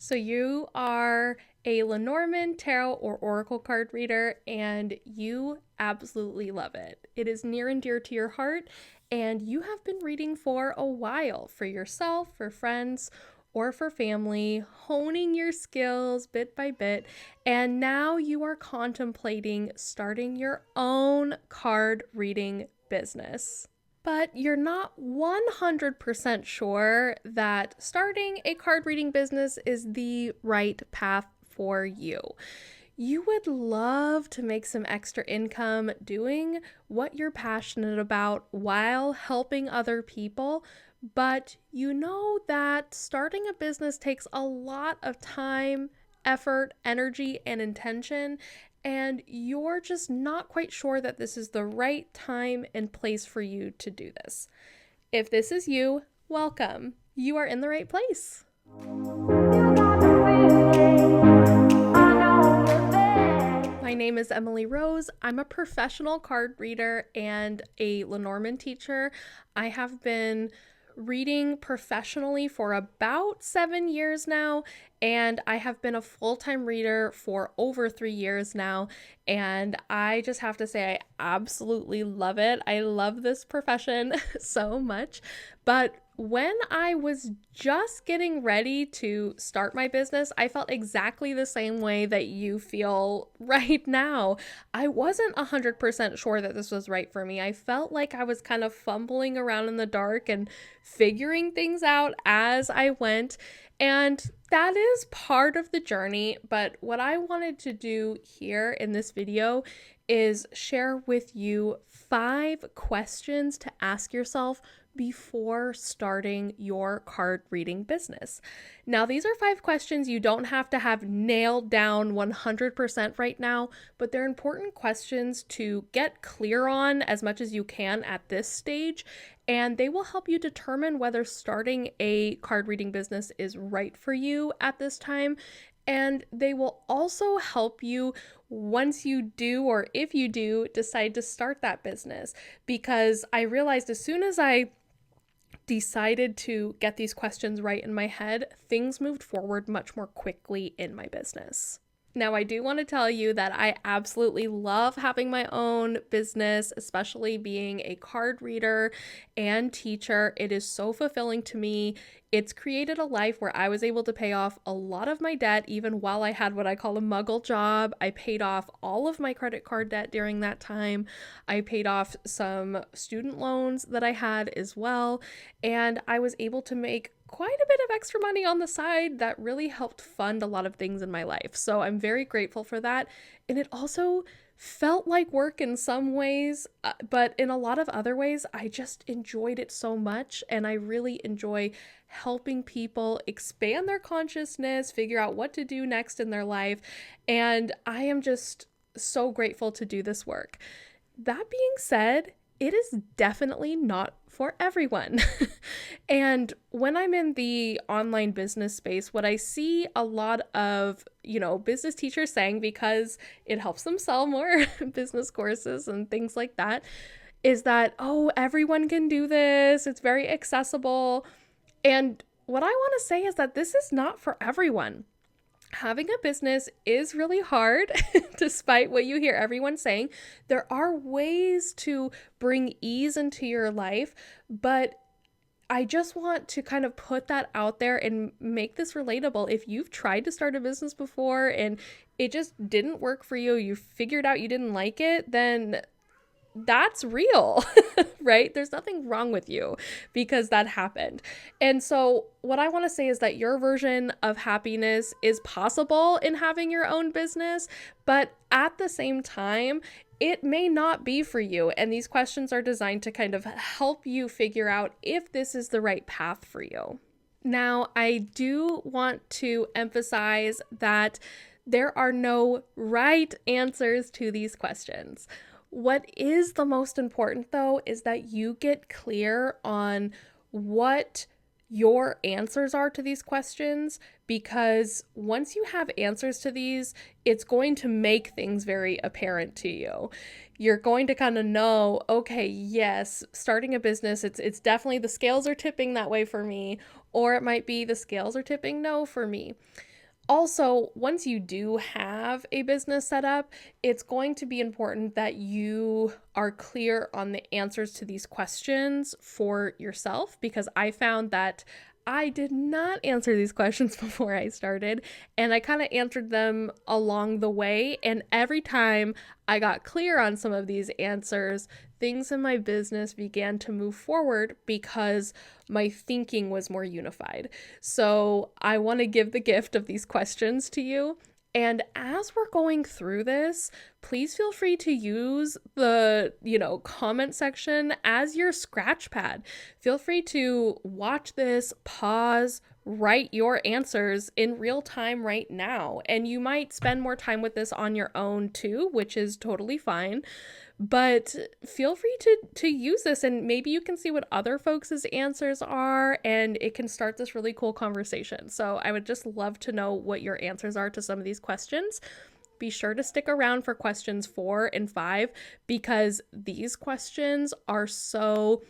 So you are a Lenormand tarot or oracle card reader, and you absolutely love it. It is near and dear to your heart, and you have been reading for a while for yourself, for friends, or for family, honing your skills bit by bit, and now you are contemplating starting your own card reading business. But you're not 100% sure that starting a card reading business is the right path for you. You would love to make some extra income doing what you're passionate about while helping other people, but you know that starting a business takes a lot of time, effort, energy, and intention, and you're just not quite sure that this is the right time and place for you to do this. If this is you, welcome. You are in the right place. My name is Emily Rose. I'm a professional card reader and a Lenormand teacher. I have been reading professionally for about 7 years now, and I have been a full-time reader for over 3 years now, and I just have to say I absolutely love it. I love this profession so much. But when I was just getting ready to start my business, I felt exactly the same way that you feel right now. I wasn't 100% sure that this was right for me. I felt like I was kind of fumbling around in the dark and figuring things out as I went. And that is part of the journey. But what I wanted to do here in this video is share with you 5 questions to ask yourself before starting your card reading business. Now, these are 5 questions you don't have to have nailed down 100% right now, but they're important questions to get clear on as much as you can at this stage, and they will help you determine whether starting a card reading business is right for you at this time. And they will also help you once you do, or if you do, decide to start that business. Because I realized as soon as I decided to get these questions right in my head, things moved forward much more quickly in my business. Now, I do want to tell you that I absolutely love having my own business, especially being a card reader and teacher. It is so fulfilling to me. It's created a life where I was able to pay off a lot of my debt, even while I had what I call a muggle job. I paid off all of my credit card debt during that time. I paid off some student loans that I had as well. And I was able to make quite a bit of extra money on the side that really helped fund a lot of things in my life. So I'm very grateful for that. And it also felt like work in some ways, but in a lot of other ways, I just enjoyed it so much. And I really enjoy helping people expand their consciousness, figure out what to do next in their life. And I am just so grateful to do this work. That being said, it is definitely not for everyone. And when I'm in the online business space, what I see a lot of, business teachers saying, because it helps them sell more business courses and things like that, is that, oh, everyone can do this. It's very accessible. And what I want to say is that this is not for everyone. Having a business is really hard, despite what you hear everyone saying. There are ways to bring ease into your life, but I just want to kind of put that out there and make this relatable. If you've tried to start a business before and it just didn't work for you, you figured out you didn't like it, then that's real, right? There's nothing wrong with you because that happened. And so what I want to say is that your version of happiness is possible in having your own business, but at the same time, it may not be for you. And these questions are designed to kind of help you figure out if this is the right path for you. Now, I do want to emphasize that there are no right answers to these questions. What is the most important, though, is that you get clear on what your answers are to these questions, because once you have answers to these, it's going to make things very apparent to you. You're going to kind of know, okay, yes, starting a business, it's definitely the scales are tipping that way for me, or it might be the scales are tipping no for me. Also, once you do have a business set up, it's going to be important that you are clear on the answers to these questions for yourself, because I found that I did not answer these questions before I started, and I kind of answered them along the way. And every time I got clear on some of these answers, things in my business began to move forward because my thinking was more unified. So I want to give the gift of these questions to you. And as we're going through this, please feel free to use the, comment section as your scratch pad. Feel free to watch this, pause, write your answers in real time right now. And you might spend more time with this on your own too, which is totally fine. But feel free to use this, and maybe you can see what other folks' answers are, and it can start this really cool conversation. So I would just love to know what your answers are to some of these questions. Be sure to stick around for questions 4 and 5, because these questions are so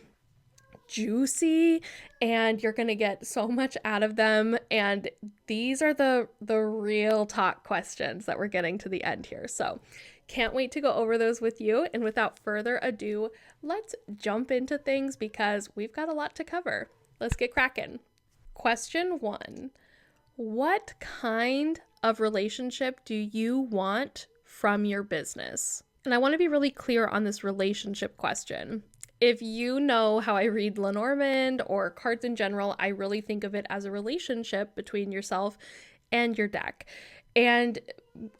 juicy and you're going to get so much out of them. And these are the real talk questions that we're getting to the end here. So can't wait to go over those with you. And without further ado, let's jump into things because we've got a lot to cover. Let's get cracking. Question 1. What kind of relationship do you want from your business? And I want to be really clear on this relationship question. If you know how I read Lenormand or cards in general, I really think of it as a relationship between yourself and your deck. And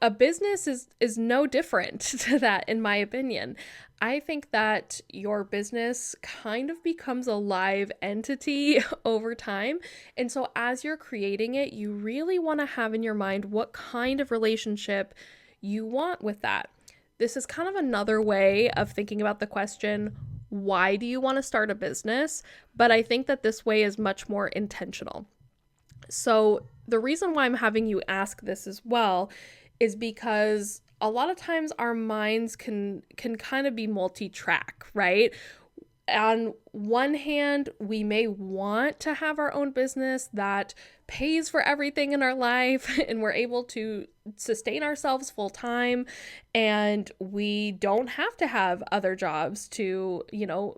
a business is no different to that, in my opinion. I think that your business kind of becomes a live entity over time. And so as you're creating it, you really want to have in your mind what kind of relationship you want with that. This is kind of another way of thinking about the question, why do you want to start a business? But I think that this way is much more intentional. So the reason why I'm having you ask this as well is because a lot of times our minds can kind of be multi-track, right? On one hand, we may want to have our own business that pays for everything in our life and we're able to sustain ourselves full time, and we don't have to have other jobs to,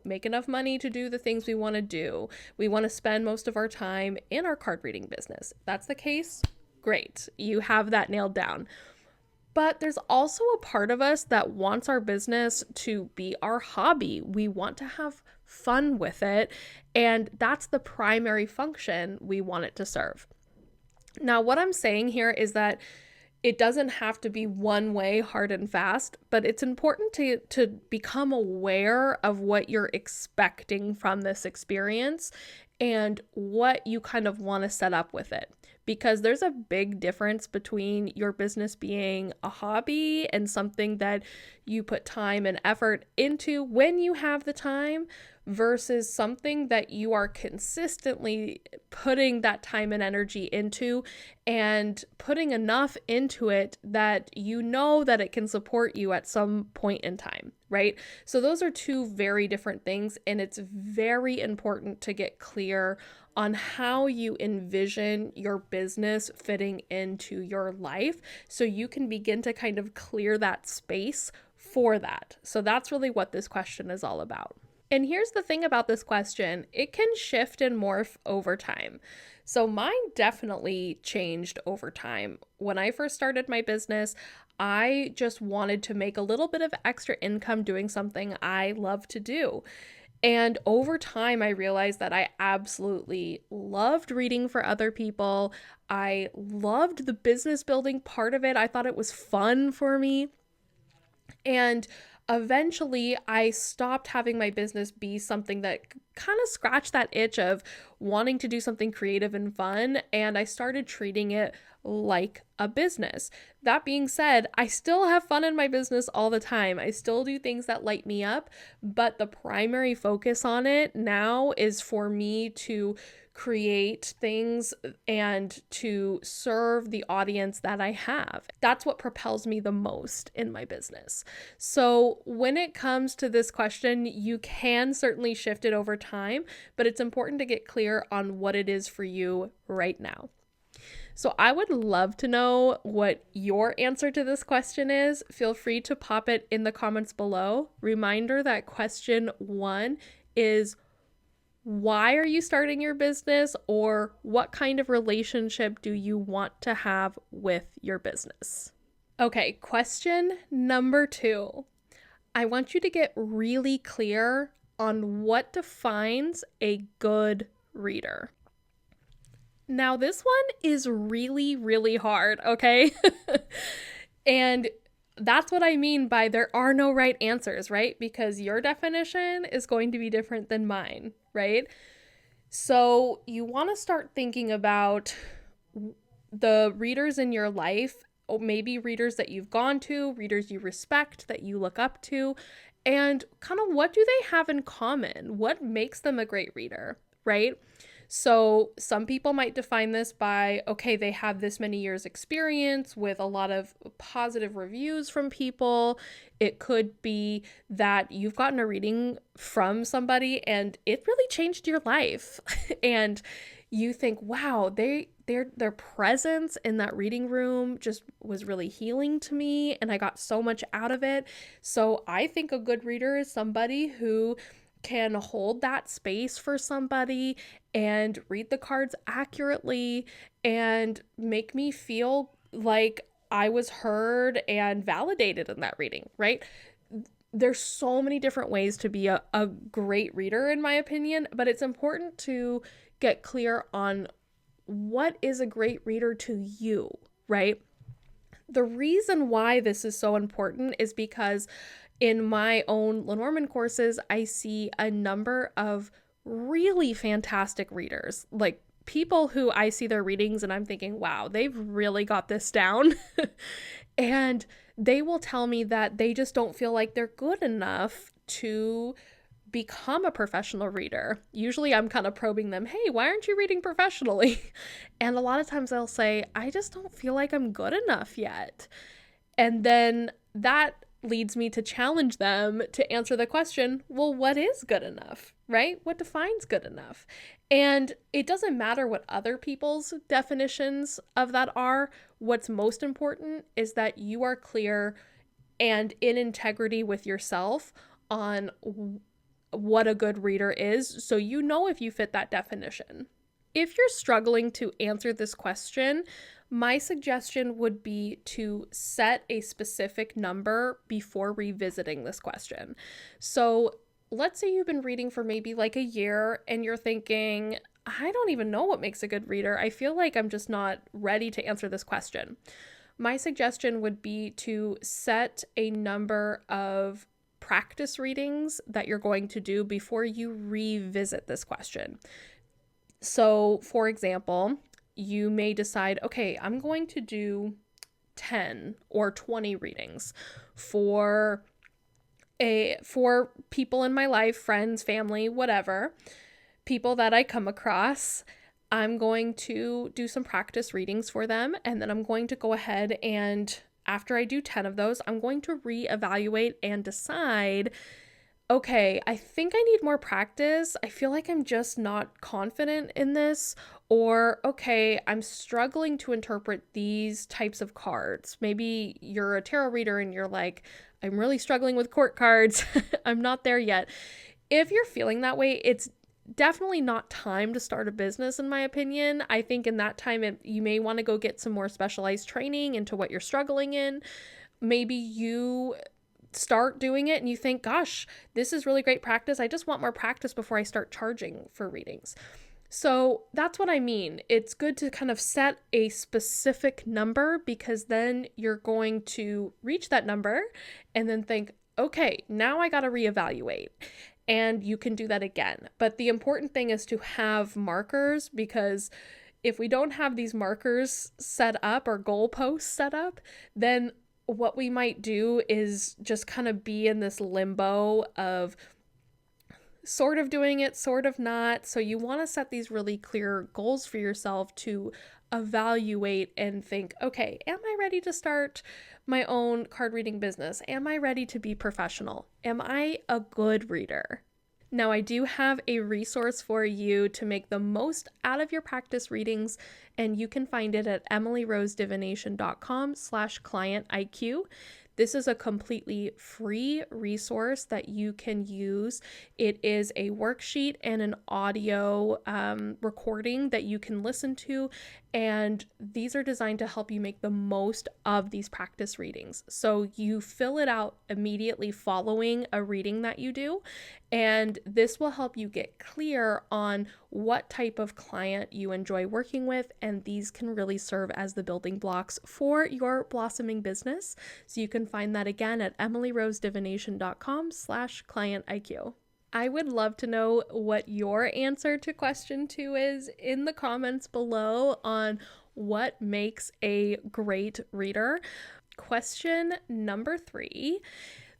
make enough money to do the things we want to do. We want to spend most of our time in our card reading business. If that's the case, great. You have that nailed down. But there's also a part of us that wants our business to be our hobby. We want to have fun with it, and that's the primary function we want it to serve. Now, what I'm saying here is that it doesn't have to be one way, hard and fast, but it's important to become aware of what you're expecting from this experience and what you kind of want to set up with it. Because there's a big difference between your business being a hobby and something that you put time and effort into when you have the time versus something that you are consistently putting that time and energy into and putting enough into it that you know that it can support you at some point in time, right? So those are two very different things, and it's very important to get clear on how you envision your business fitting into your life so you can begin to kind of clear that space for that. So that's really what this question is all about. And here's the thing about this question, it can shift and morph over time. So mine definitely changed over time. When I first started my business, I just wanted to make a little bit of extra income doing something I love to do. And over time, I realized that I absolutely loved reading for other people. I loved the business building part of it. I thought it was fun for me. And eventually, I stopped having my business be something that kind of scratched that itch of wanting to do something creative and fun, and I started treating it like a business. That being said, I still have fun in my business all the time. I still do things that light me up, but the primary focus on it now is for me to create things and to serve the audience that I have. That's what propels me the most in my business. So when it comes to this question, you can certainly shift it over time, but it's important to get clear on what it is for you right now. So I would love to know what your answer to this question is. Feel free to pop it in the comments below. Reminder that question 1 is, why are you starting your business, or what kind of relationship do you want to have with your business? Okay, question number 2. I want you to get really clear on what defines a good reader. Now, this one is really, really hard, okay? And that's what I mean by there are no right answers, right? Because your definition is going to be different than mine, right? So you want to start thinking about the readers in your life, or maybe readers that you've gone to, readers you respect, that you look up to, and kind of what do they have in common? What makes them a great reader, right? So some people might define this by, okay, they have this many years experience with a lot of positive reviews from people. It could be that you've gotten a reading from somebody and it really changed your life. And you think, wow, their presence in that reading room just was really healing to me and I got so much out of it. So I think a good reader is somebody who can hold that space for somebody and read the cards accurately and make me feel like I was heard and validated in that reading, right? There's so many different ways to be a great reader, in my opinion, but it's important to get clear on what is a great reader to you, right? The reason why this is so important is because in my own Lenormand courses, I see a number of really fantastic readers, like people who I see their readings and I'm thinking, wow, they've really got this down. And they will tell me that they just don't feel like they're good enough to become a professional reader. Usually I'm kind of probing them, hey, why aren't you reading professionally? And a lot of times they'll say, I just don't feel like I'm good enough yet. And then that leads me to challenge them to answer the question, well, what is good enough, right? What defines good enough? And it doesn't matter what other people's definitions of that are. What's most important is that you are clear and in integrity with yourself on what a good reader is, so you know if you fit that definition. If you're struggling to answer this question, my suggestion would be to set a specific number before revisiting this question. So let's say you've been reading for maybe like a year and you're thinking, I don't even know what makes a good reader. I feel like I'm just not ready to answer this question. My suggestion would be to set a number of practice readings that you're going to do before you revisit this question. So, for example, you may decide, okay, I'm going to do 10 or 20 readings for people in my life, friends, family, whatever, people that I come across. I'm going to do some practice readings for them, and then I'm going to go ahead and after I do 10 of those, I'm going to reevaluate and decide, okay, I think I need more practice. I feel like I'm just not confident in this. Or, okay, I'm struggling to interpret these types of cards. Maybe you're a tarot reader and you're like, I'm really struggling with court cards. I'm not there yet. If you're feeling that way, it's definitely not time to start a business, in my opinion. I think in that time, you may want to go get some more specialized training into what you're struggling in. Maybe you start doing it and you think, gosh, this is really great practice. I just want more practice before I start charging for readings. So that's what I mean. It's good to kind of set a specific number, because then you're going to reach that number and then think, okay, now I got to reevaluate. And you can do that again. But the important thing is to have markers, because if we don't have these markers set up or goalposts set up, then what we might do is just kind of be in this limbo of sort of doing it, sort of not. So you want to set these really clear goals for yourself to evaluate and think, okay, am I ready to start my own card reading business? Am I ready to be professional? Am I a good reader? Now, I do have a resource for you to make the most out of your practice readings, and you can find it at emilyrosedivination.com/clientiq. This is a completely free resource that you can use. It is a worksheet and an audio recording that you can listen to, and these are designed to help you make the most of these practice readings. So you fill it out immediately following a reading that you do, and this will help you get clear on what type of client you enjoy working with, and these can really serve as the building blocks for your blossoming business. So you can find that again at emilyrosedivination.com/clientiq. I would love to know what your answer to question 2 is in the comments below on what makes a great reader. Question number 3.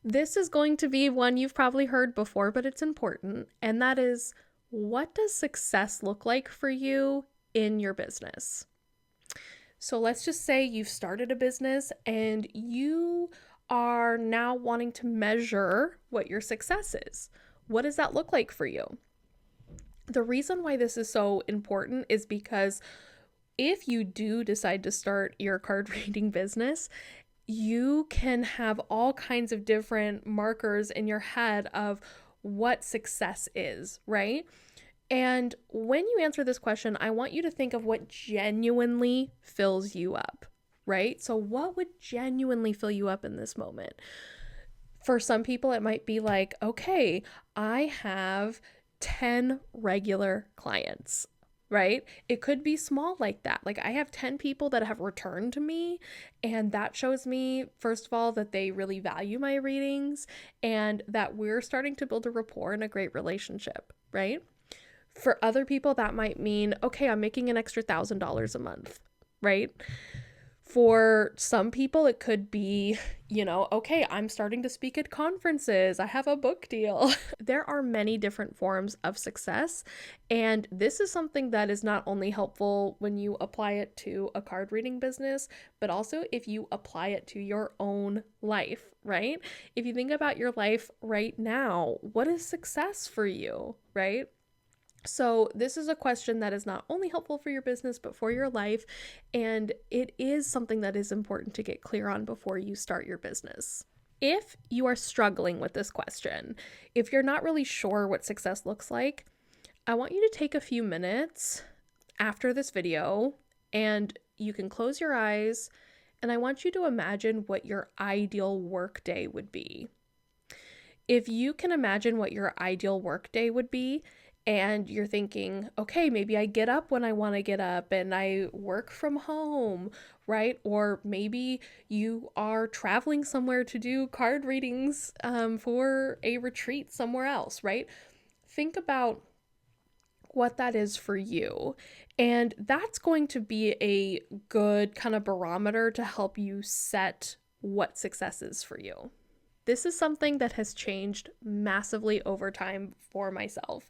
This is going to be one you've probably heard before, but it's important, and that is, what does success look like for you in your business? So let's just say you've started a business and you are now wanting to measure what your success is. What does that look like for you? The reason why this is so important is because if you do decide to start your card reading business, you can have all kinds of different markers in your head of what success is, right? And when you answer this question, I want you to think of what genuinely fills you up, right? So what would genuinely fill you up in this moment? For some people, it might be like, okay, I have 10 regular clients, right? It could be small like that. Like, I have 10 people that have returned to me, and that shows me, first of all, that they really value my readings and that we're starting to build a rapport and a great relationship, right? For other people, that might mean, okay, I'm making an extra $1,000 a month, right? For some people, it could be, okay, I'm starting to speak at conferences. I have a book deal. There are many different forms of success. And this is something that is not only helpful when you apply it to a card reading business, but also if you apply it to your own life, right? If you think about your life right now, what is success for you, right? So this is a question that is not only helpful for your business, but for your life. And it is something that is important to get clear on before you start your business. If you are struggling with this question, if you're not really sure what success looks like, I want you to take a few minutes after this video and you can close your eyes, and I want you to imagine what your ideal work day would be. If you can imagine what your ideal work day would be, and you're thinking, okay, maybe I get up when I want to get up and I work from home, right? Or maybe you are traveling somewhere to do card readings for a retreat somewhere else, right? Think about what that is for you. And that's going to be a good kind of barometer to help you set what success is for you. This is something that has changed massively over time for myself.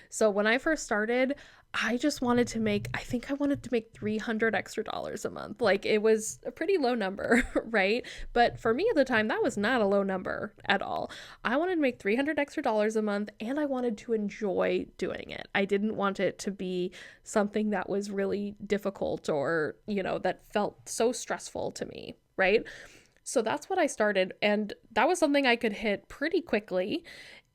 So when I first started, I wanted to make $300 extra a month. Like, it was a pretty low number, right? But for me at the time, that was not a low number at all. I wanted to make $300 extra a month, and I wanted to enjoy doing it. I didn't want it to be something that was really difficult or, that felt so stressful to me, right? So that's what I started, and that was something I could hit pretty quickly.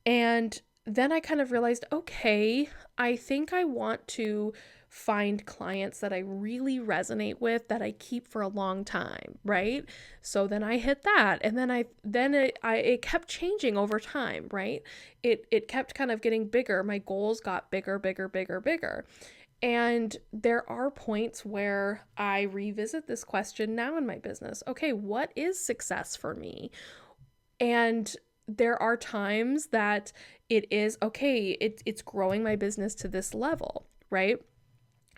And then I kind of realized, okay, I think I want to find clients that I really resonate with, that I keep for a long time, right? So then I hit that, and then it kept changing over time, right? It kept kind of getting bigger. My goals got bigger. And there are points where I revisit this question now in my business. Okay, what is success for me? And there are times that it is, okay, it's growing my business to this level, right?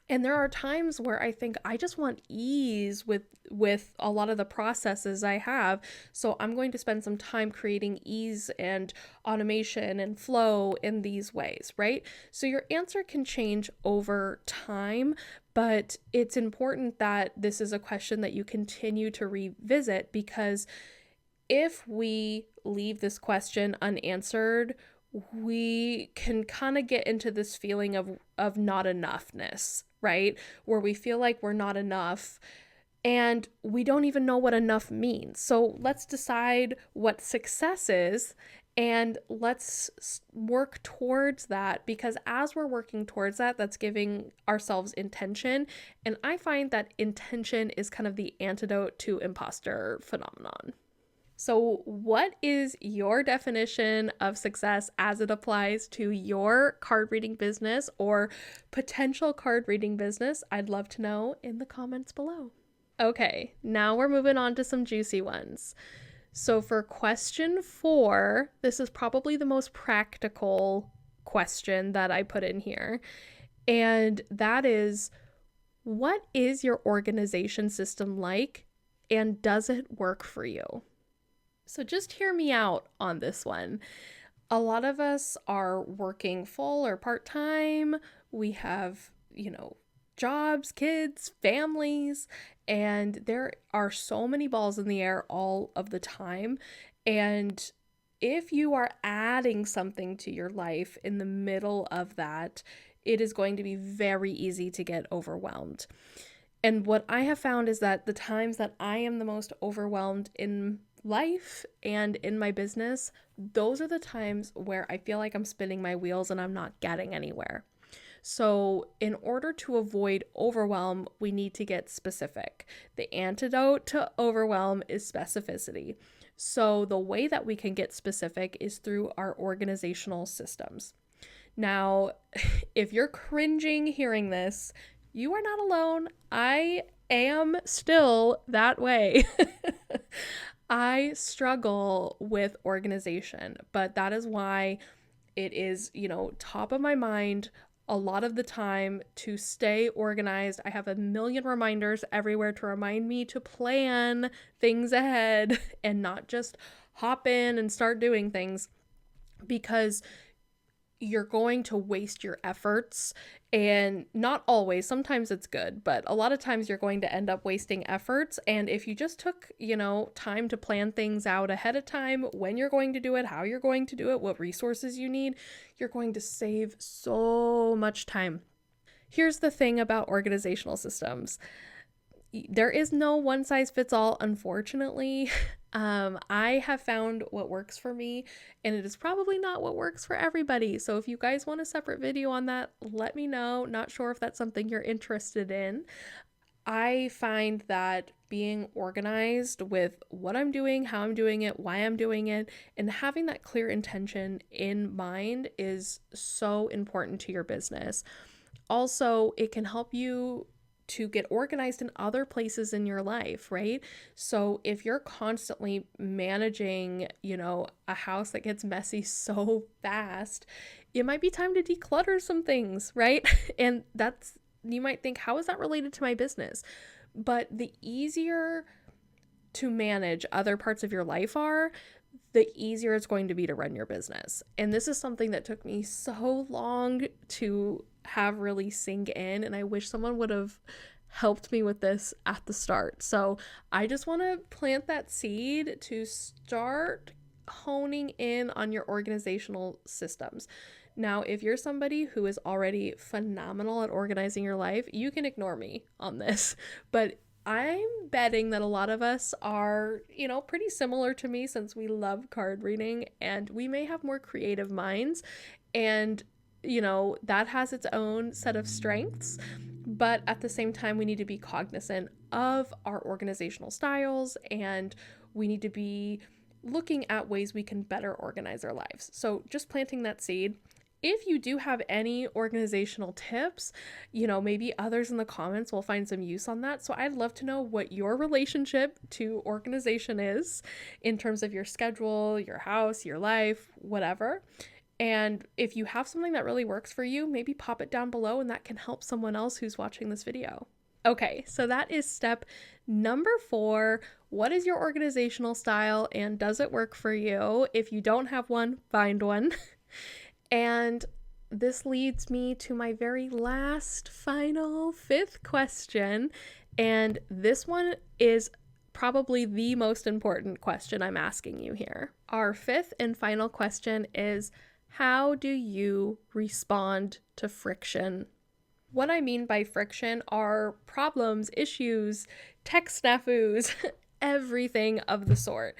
And there are times where I think I just want ease with a lot of the processes I have. So I'm going to spend some time creating ease and automation and flow in these ways, right? So your answer can change over time, but it's important that this is a question that you continue to revisit, because if we leave this question unanswered, we can kind of get into this feeling of not enoughness, right? Where we feel like we're not enough and we don't even know what enough means. So let's decide what success is and let's work towards that, because as we're working towards that, that's giving ourselves intention. And I find that intention is kind of the antidote to imposter phenomenon. So, what is your definition of success as it applies to your card reading business or potential card reading business? I'd love to know in the comments below. Okay, now we're moving on to some juicy ones. So, for question 4, this is probably the most practical question that I put in here. And that is, what is your organization system like, and does it work for you? So just hear me out on this one. A lot of us are working full or part-time. We have, jobs, kids, families, and there are so many balls in the air all of the time. And if you are adding something to your life in the middle of that, it is going to be very easy to get overwhelmed. And what I have found is that the times that I am the most overwhelmed in life and in my business, those are the times where I feel like I'm spinning my wheels and I'm not getting anywhere. So in order to avoid overwhelm, we need to get specific. The antidote to overwhelm is specificity. So the way that we can get specific is through our organizational systems. Now, if you're cringing hearing this, you are not alone. I am still that way. I struggle with organization, but that is why it is, top of my mind a lot of the time to stay organized. I have a million reminders everywhere to remind me to plan things ahead and not just hop in and start doing things, because you're going to waste your efforts. And not always, sometimes it's good, but a lot of times you're going to end up wasting efforts. And if you just took, time to plan things out ahead of time, when you're going to do it, how you're going to do it, what resources you need, you're going to save so much time. Here's the thing about organizational systems. There is no one size fits all, unfortunately. I have found what works for me, and it is probably not what works for everybody. So if you guys want a separate video on that, let me know. Not sure if that's something you're interested in. I find that being organized with what I'm doing, how I'm doing it, why I'm doing it, and having that clear intention in mind is so important to your business. Also, it can help you to get organized in other places in your life, right? So if you're constantly managing, a house that gets messy so fast, it might be time to declutter some things, right? And you might think, how is that related to my business? But the easier to manage other parts of your life are, the easier it's going to be to run your business. And this is something that took me so long to have really sink in, and I wish someone would have helped me with this at the start. So I just want to plant that seed to start honing in on your organizational systems. Now, if you're somebody who is already phenomenal at organizing your life, you can ignore me on this, but I'm betting that a lot of us are, pretty similar to me, since we love card reading and we may have more creative minds, and that has its own set of strengths, but at the same time, we need to be cognizant of our organizational styles, and we need to be looking at ways we can better organize our lives. So just planting that seed. If you do have any organizational tips, maybe others in the comments will find some use on that. So I'd love to know what your relationship to organization is in terms of your schedule, your house, your life, whatever. And if you have something that really works for you, maybe pop it down below, and that can help someone else who's watching this video. Okay, so that is step number 4. What is your organizational style, and does it work for you? If you don't have one, find one. And this leads me to my very last, final, 5th question. And this one is probably the most important question I'm asking you here. Our 5th and final question is, How do you respond to friction? What I mean by friction are problems, issues, tech snafus, everything of the sort.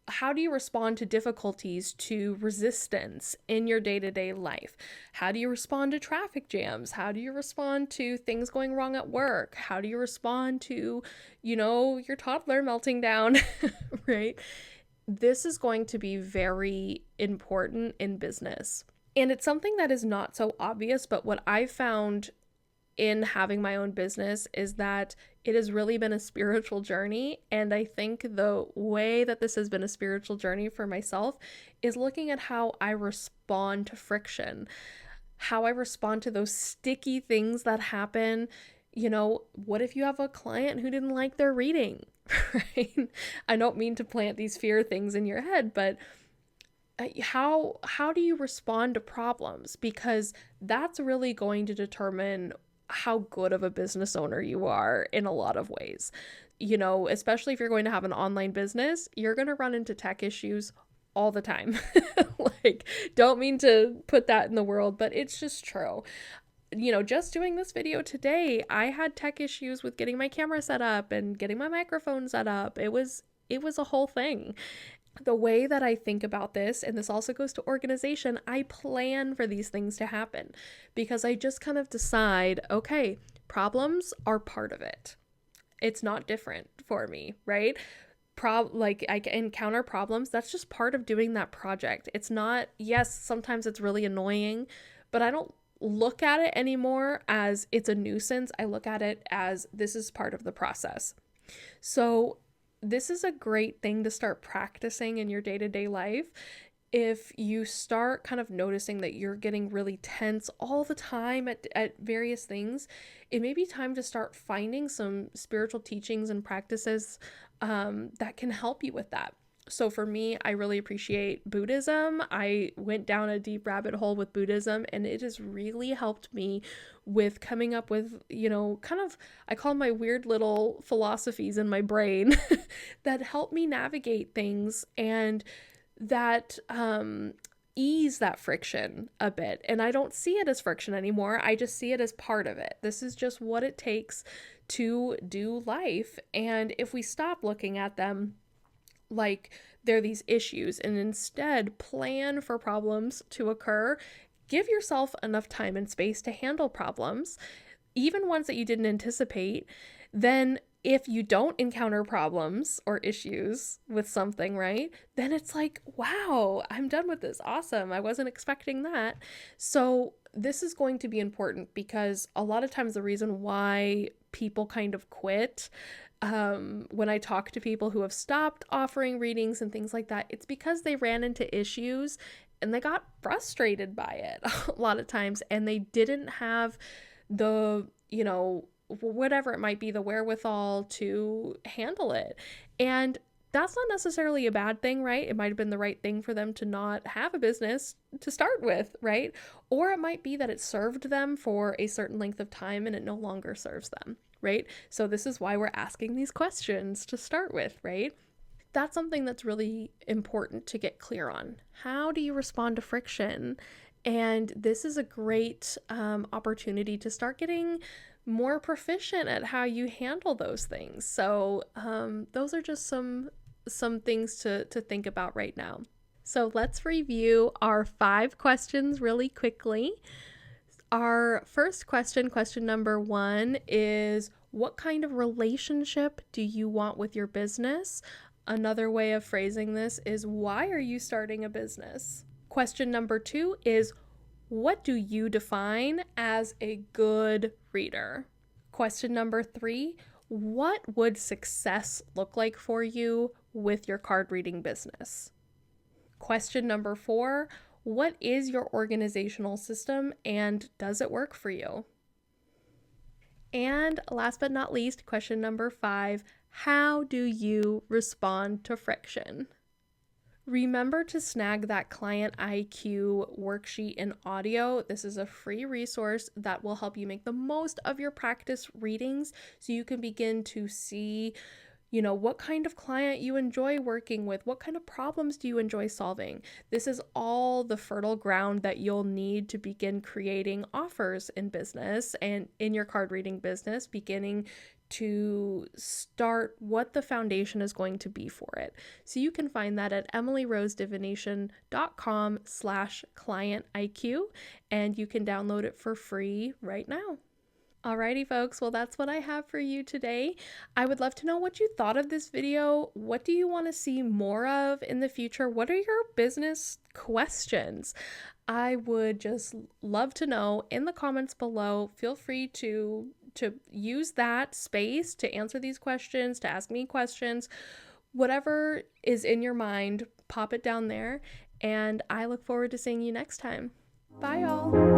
How do you respond to difficulties, to resistance in your day-to-day life? How do you respond to traffic jams? How do you respond to things going wrong at work? How do you respond to, your toddler melting down, right? This is going to be very important in business. And it's something that is not so obvious, but what I've found in having my own business is that it has really been a spiritual journey. And I think the way that this has been a spiritual journey for myself is looking at how I respond to friction, how I respond to those sticky things that happen. What if you have a client who didn't like their reading, right? I don't mean to plant these fear things in your head, but how do you respond to problems? Because that's really going to determine how good of a business owner you are in a lot of ways. Especially if you're going to have an online business, you're going to run into tech issues all the time. Don't mean to put that in the world, but it's just true. Just doing this video today, I had tech issues with getting my camera set up and getting my microphone set up. It was a whole thing. The way that I think about this, and this also goes to organization, I plan for these things to happen because I just kind of decide, okay, problems are part of it. It's not different for me, right? I encounter problems. That's just part of doing that project. It's not, yes, sometimes it's really annoying, but I don't look at it anymore as it's a nuisance. I look at it as this is part of the process. So this is a great thing to start practicing in your day-to-day life. If you start kind of noticing that you're getting really tense all the time at various things, it may be time to start finding some spiritual teachings and practices that can help you with that. So for me, I really appreciate Buddhism. I went down a deep rabbit hole with Buddhism, and it has really helped me with coming up with, I call my weird little philosophies in my brain that help me navigate things and that ease that friction a bit. And I don't see it as friction anymore. I just see it as part of it. This is just what it takes to do life. And if we stop looking at them like they're these issues and instead plan for problems to occur, give yourself enough time and space to handle problems, even ones that you didn't anticipate, then if you don't encounter problems or issues with something, right, then it's like, wow, I'm done with this. Awesome. I wasn't expecting that. So this is going to be important because a lot of times the reason why people kind of quit when I talk to people who have stopped offering readings and things like that, it's because they ran into issues and they got frustrated by it a lot of times, and they didn't have the, whatever it might be, the wherewithal to handle it. And that's not necessarily a bad thing, right? It might have been the right thing for them to not have a business to start with, right? Or it might be that it served them for a certain length of time and it no longer serves them, right? So this is why we're asking these questions to start with, right? That's something that's really important to get clear on. How do you respond to friction? And this is a great opportunity to start getting more proficient at how you handle those things. So those are just some things to think about right now. So let's review our 5 questions really quickly. Our first question number 1, is what kind of relationship do you want with your business? Another way of phrasing this is, why are you starting a business? Question number 2 is, what do you define as a good reader? Question number 3, what would success look like for you with your card reading business? Question number 4, what is your organizational system and does it work for you? And last but not least, question number 5, how do you respond to friction? Remember to snag that Client IQ worksheet in audio. This is a free resource that will help you make the most of your practice readings so you can begin to see, what kind of client you enjoy working with, what kind of problems do you enjoy solving. This is all the fertile ground that you'll need to begin creating offers in business and in your card reading business, beginning to start what the foundation is going to be for it. So you can find that at emilyrosedivination.com/clientiq, and you can download it for free right now. Alrighty, folks. Well, that's what I have for you today. I would love to know what you thought of this video. What do you want to see more of in the future? What are your business questions? I would just love to know in the comments below. Feel free to use that space to answer these questions, to ask me questions. Whatever is in your mind, pop it down there. And I look forward to seeing you next time. Bye, y'all.